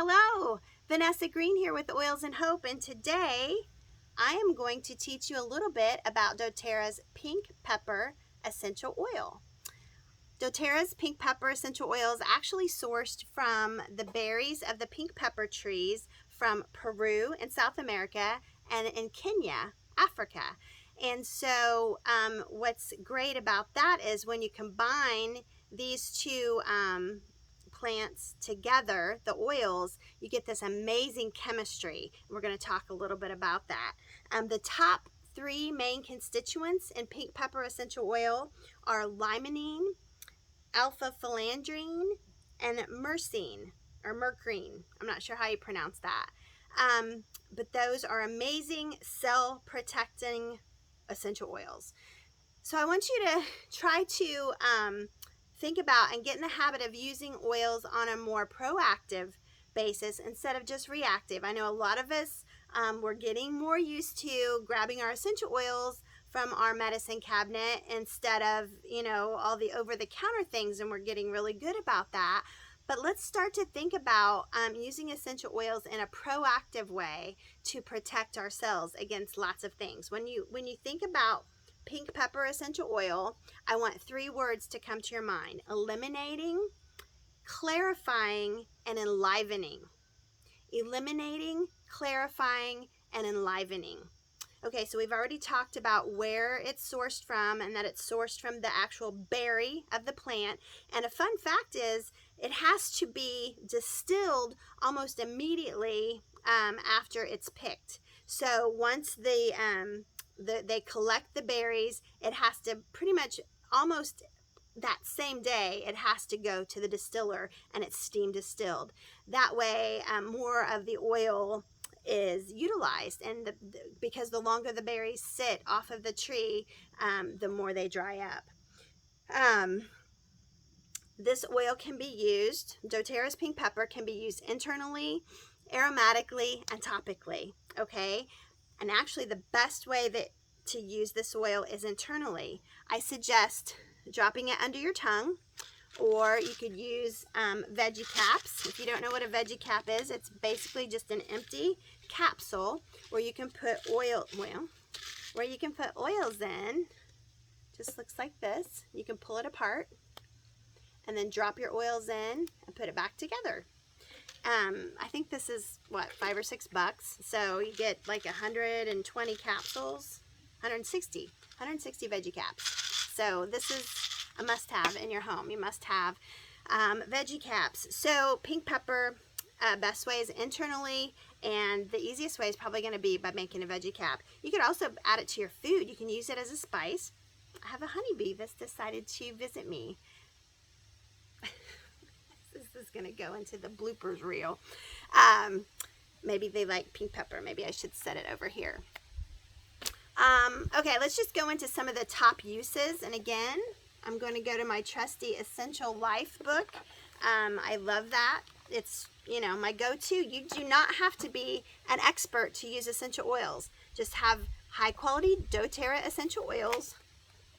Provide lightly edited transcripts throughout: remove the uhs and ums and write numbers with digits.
Hello, Vanessa Green here with Oils and Hope, and today I am going to teach you a little bit about doTERRA's pink pepper essential oil. doTERRA's pink pepper essential oil is actually sourced from the berries of the pink pepper trees from Peru in South America and in Kenya, Africa. And so what's great about that is when you combine these two plants together, the oils, you get this amazing chemistry. We're going to talk a little bit about that. The top three main constituents in pink pepper essential oil are limonene, alpha-philandrine, and myrcene, or mercrine. I'm not sure how you pronounce that. But those are amazing cell protecting essential oils. So I want you to try to think about and get in the habit of using oils on a more proactive basis instead of just reactive. I know a lot of us, we're getting more used to grabbing our essential oils from our medicine cabinet instead of, all the over-the-counter things, and we're getting really good about that. But let's start to think about using essential oils in a proactive way to protect ourselves against lots of things. When you think about pink pepper essential oil, I want three words to come to your mind: eliminating, clarifying, and enlivening. Eliminating, clarifying, and enlivening. Okay, so we've already talked about where it's sourced from and that it's sourced from the actual berry of the plant. And a fun fact is it has to be distilled almost immediately after it's picked. So once they collect the berries, it has to pretty much almost that same day, it has to go to the distiller and it's steam distilled. That way, more of the oil is utilized, and because the longer the berries sit off of the tree, the more they dry up. This oil can be used, doTERRA's pink pepper can be used internally, aromatically, and topically. Okay, and actually the best way to use this oil is internally. I suggest dropping it under your tongue, or you could use veggie caps. If you don't know what a veggie cap is, it's basically just an empty capsule where you can put oils in. Just looks like this. You can pull it apart and then drop your oils in and put it back together. I think this is what, $5 or $6, so you get like 120 capsules, 160 veggie caps. So this is a must-have in your home. You must have veggie caps. So pink pepper, best way is internally, and the easiest way is probably going to be by making a veggie cap. You could also add it to your food. You can use it as a spice. I have a honeybee that's decided to visit me. This is going to go into the bloopers reel. Maybe they like pink pepper. Maybe I should set it over here. Okay, let's just go into some of the top uses. And again, I'm going to go to my trusty Essential Life book. I love that. It's, my go-to. You do not have to be an expert to use essential oils. Just have high-quality doTERRA essential oils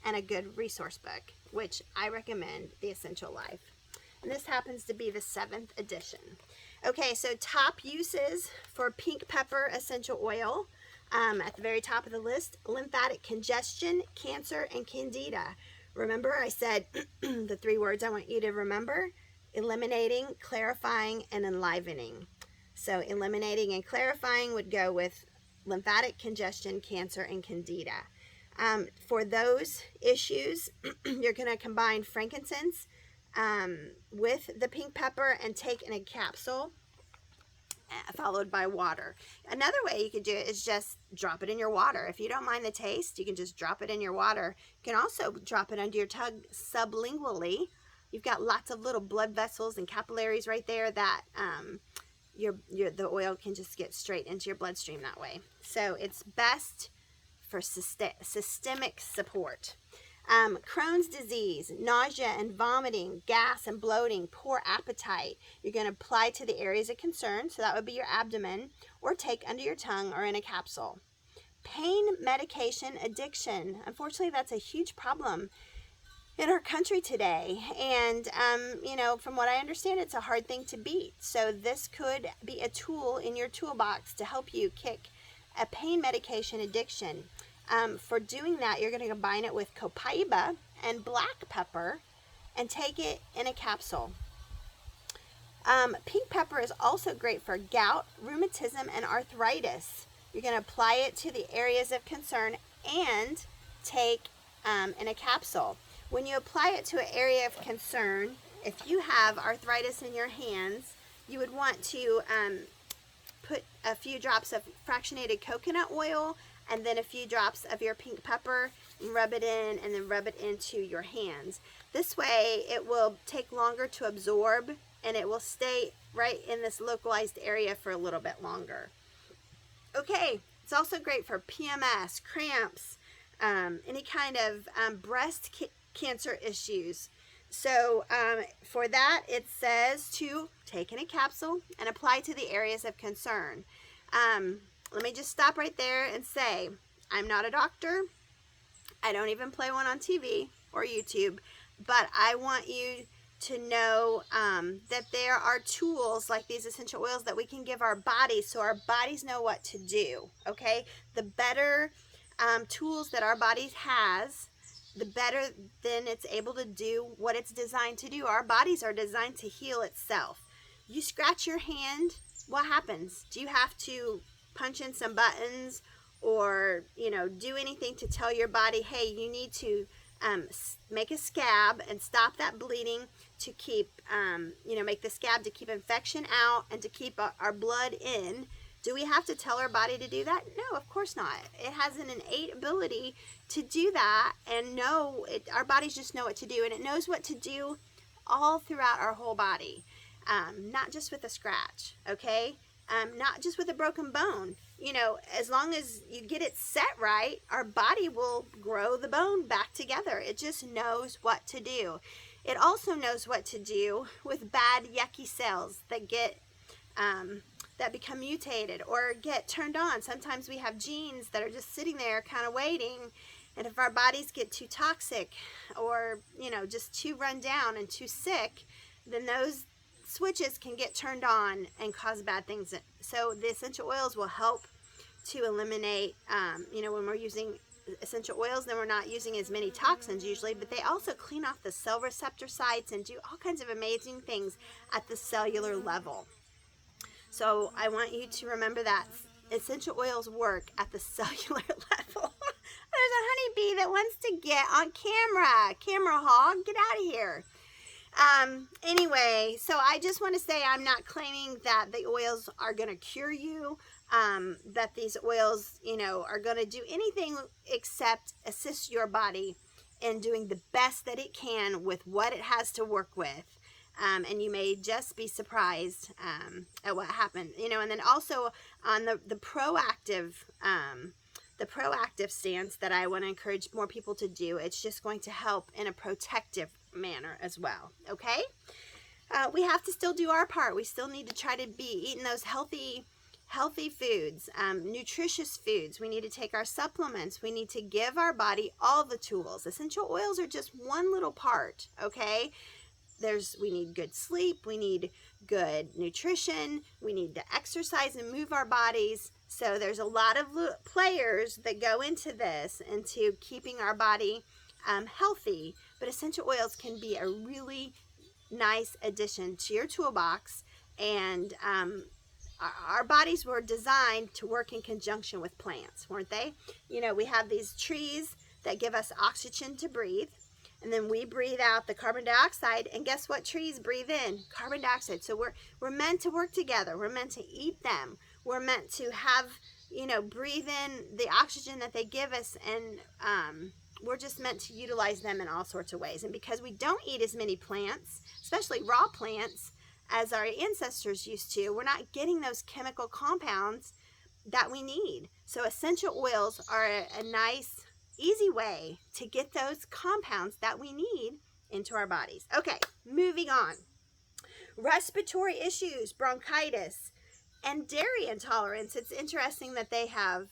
and a good resource book, which I recommend, The Essential Life. And this happens to be the 7th edition. Okay, so top uses for pink pepper essential oil. At the very top of the list, lymphatic congestion, cancer, and candida. Remember, I said the three words I want you to remember: eliminating, clarifying, and enlivening. So eliminating and clarifying would go with lymphatic congestion, cancer, and candida. For those issues, you're going to combine frankincense with the pink pepper and take in a capsule, followed by water. Another way you could do it is just drop it in your water. If you don't mind the taste, you can just drop it in your water. You can also drop it under your tongue sublingually. You've got lots of little blood vessels and capillaries right there that the oil can just get straight into your bloodstream that way. So it's best for systemic support. Crohn's disease, nausea and vomiting, gas and bloating, poor appetite. You're going to apply to the areas of concern, so that would be your abdomen, or take under your tongue or in a capsule. Pain medication addiction. Unfortunately, that's a huge problem in our country today. And, from what I understand, it's a hard thing to beat. So this could be a tool in your toolbox to help you kick a pain medication addiction. For doing that, you're going to combine it with copaiba and black pepper and take it in a capsule. Pink pepper is also great for gout, rheumatism, and arthritis. You're going to apply it to the areas of concern and take in a capsule. When you apply it to an area of concern, if you have arthritis in your hands, you would want to put a few drops of fractionated coconut oil and then a few drops of your pink pepper and rub it in, and then rub it into your hands. This way it will take longer to absorb and it will stay right in this localized area for a little bit longer. Okay, it's also great for PMS, cramps, any kind of breast cancer issues. So for that, it says to take in a capsule and apply to the areas of concern. Let me just stop right there and say, I'm not a doctor. I don't even play one on TV or YouTube, but I want you to know that there are tools like these essential oils that we can give our bodies so our bodies know what to do, okay? The better tools that our bodies has, the better then it's able to do what it's designed to do. Our bodies are designed to heal itself. You scratch your hand, what happens? Do you have to punch in some buttons or, do anything to tell your body, hey, you need to make a scab and stop that bleeding to keep, make the scab to keep infection out and to keep our blood in? Do we have to tell our body to do that? No, of course not. It has an innate ability to do that and our bodies just know what to do, and it knows what to do all throughout our whole body, not just with a scratch, okay? Not just with a broken bone. As long as you get it set right, our body will grow the bone back together. It just knows what to do. It also knows what to do with bad, yucky cells that that become mutated or get turned on. Sometimes we have genes that are just sitting there kind of waiting, and if our bodies get too toxic or, just too run down and too sick, then those switches can get turned on and cause bad things. So the essential oils will help to eliminate, when we're using essential oils, then we're not using as many toxins usually, but they also clean off the cell receptor sites and do all kinds of amazing things at the cellular level. So I want you to remember that essential oils work at the cellular level. There's a honeybee that wants to get on camera. Camera hog, get out of here. Anyway, so I just want to say I'm not claiming that the oils are going to cure you, that these oils, are going to do anything except assist your body in doing the best that it can with what it has to work with. And you may just be surprised at what happened, and then also on the proactive stance that I want to encourage more people to do. It's just going to help in a protective manner as well. Okay, we have to still do our part. We still need to try to be eating those healthy foods, nutritious foods. We need to take our supplements. We need to give our body all the tools. Essential oils are just one little part. Okay, we need good sleep, we need good nutrition, we need to exercise and move our bodies. So there's a lot of players that go into this, into keeping our body healthy. But essential oils can be a really nice addition to your toolbox. And our bodies were designed to work in conjunction with plants, weren't they? We have these trees that give us oxygen to breathe. And then we breathe out the carbon dioxide, and guess what trees breathe in? Carbon dioxide. So we're meant to work together. We're meant to eat them. We're meant to have, breathe in the oxygen that they give us, and we're just meant to utilize them in all sorts of ways. And because we don't eat as many plants, especially raw plants, as our ancestors used to, we're not getting those chemical compounds that we need. So essential oils are a nice, easy way to get those compounds that we need into our bodies. Okay, moving on. Respiratory issues, bronchitis, and dairy intolerance. It's interesting that they have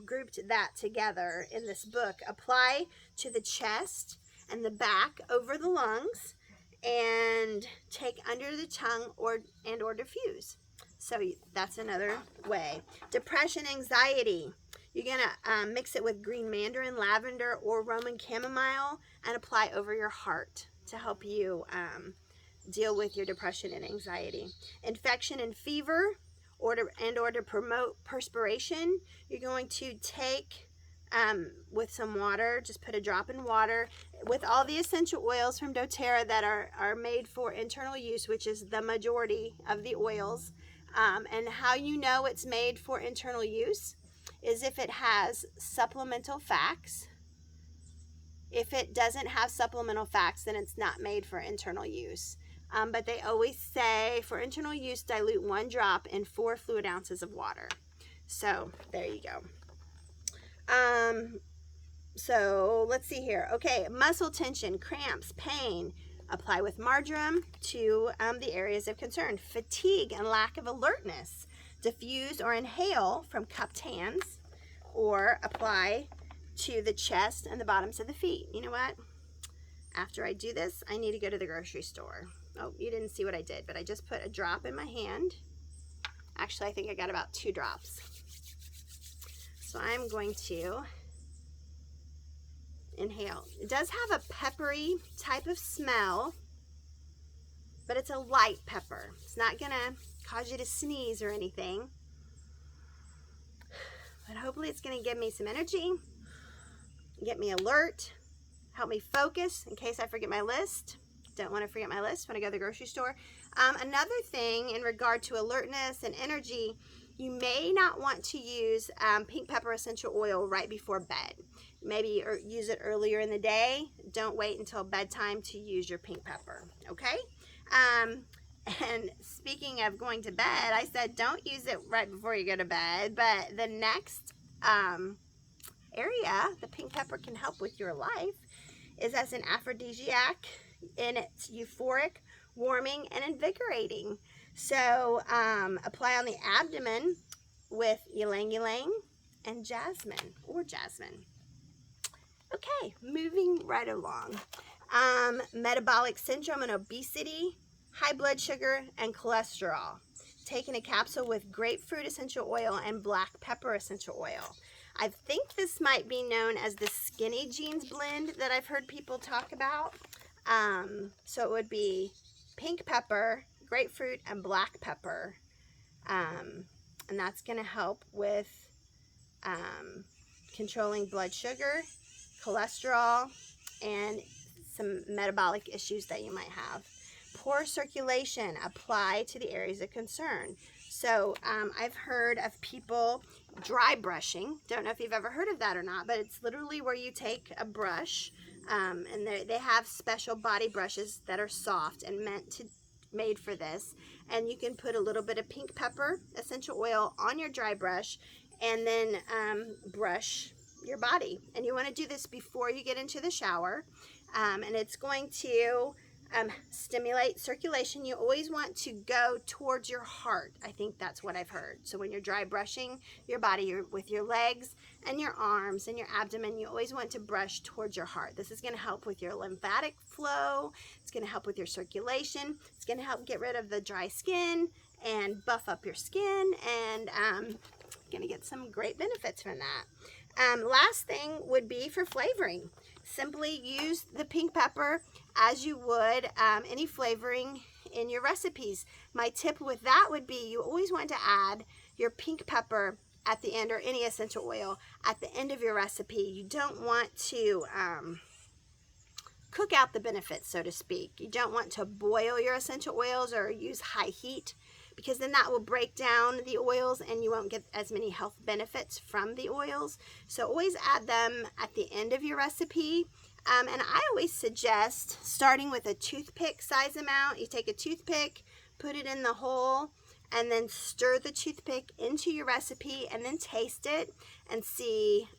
grouped that together in this book. Apply to the chest and the back over the lungs, and take under the tongue or diffuse. So that's another way. Depression, anxiety. You're going to mix it with green mandarin, lavender, or Roman chamomile and apply over your heart to help you deal with your depression and anxiety. Infection and fever, or to promote perspiration, you're going to take with some water, just put a drop in water with all the essential oils from doTERRA that are made for internal use, which is the majority of the oils. And how you know it's made for internal use is if it has supplemental facts. If it doesn't have supplemental facts, then it's not made for internal use. But they always say for internal use, dilute 1 drop in 4 fluid ounces of water. So there you go. So let's see here. Okay, muscle tension, cramps, pain. Apply with marjoram to the areas of concern. Fatigue and lack of alertness. Diffuse or inhale from cupped hands, or apply to the chest and the bottoms of the feet. You know what? After I do this, I need to go to the grocery store. Oh, you didn't see what I did, but I just put a drop in my hand. Actually, I think I got about 2 drops. So I'm going to inhale. It does have a peppery type of smell, but it's a light pepper. It's not gonna cause you to sneeze or anything, but hopefully it's gonna give me some energy, get me alert, help me focus in case I forget my list. Don't want to forget my list when I go to the grocery store. Another thing in regard to alertness and energy, you may not want to use pink pepper essential oil right before bed. Maybe use it earlier in the day. Don't wait until bedtime to use your pink pepper, okay? And speaking of going to bed, I said don't use it right before you go to bed, but the next area the pink pepper can help with your life is as an aphrodisiac, and it's euphoric, warming, and invigorating. So apply on the abdomen with ylang ylang and jasmine, or jasmine. Okay, moving right along. Metabolic syndrome and obesity, high blood sugar, and cholesterol. Taking a capsule with grapefruit essential oil and black pepper essential oil. I think this might be known as the skinny jeans blend that I've heard people talk about. So it would be pink pepper, grapefruit, and black pepper. And that's going to help with controlling blood sugar, cholesterol, and some metabolic issues that you might have. Poor circulation, apply to the areas of concern. So I've heard of people dry brushing. Don't know if you've ever heard of that or not, but it's literally where you take a brush, and they have special body brushes that are soft and made for this, and you can put a little bit of pink pepper essential oil on your dry brush and then brush your body. And you want to do this before you get into the shower, and it's going to stimulate circulation. You always want to go towards your heart. I think that's what I've heard. So when you're dry brushing your body, with your legs and your arms and your abdomen, you always want to brush towards your heart. This is going to help with your lymphatic flow. It's going to help with your circulation. It's going to help get rid of the dry skin and buff up your skin, and going to get some great benefits from that. Last thing would be for flavoring. Simply use the pink pepper as you would any flavoring in your recipes. My tip with that would be you always want to add your pink pepper at the end, or any essential oil at the end of your recipe. You don't want to cook out the benefits, so to speak. You don't want to boil your essential oils or use high heat, because then that will break down the oils and you won't get as many health benefits from the oils. So always add them at the end of your recipe. And I always suggest starting with a toothpick size amount. You take a toothpick, put it in the hole, and then stir the toothpick into your recipe, and then taste it and see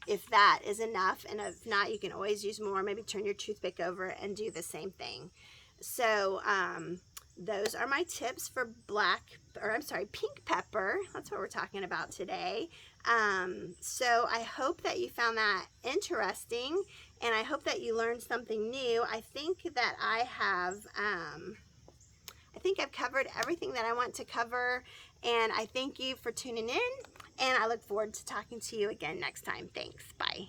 if that is enough. And if not, you can always use more. Maybe turn your toothpick over and do the same thing. So those are my tips for pink pepper. That's what we're talking about today. So I hope that you found that interesting, and I hope that you learned something new. I think that I think I've covered everything that I want to cover, and I thank you for tuning in, and I look forward to talking to you again next time. Thanks. Bye.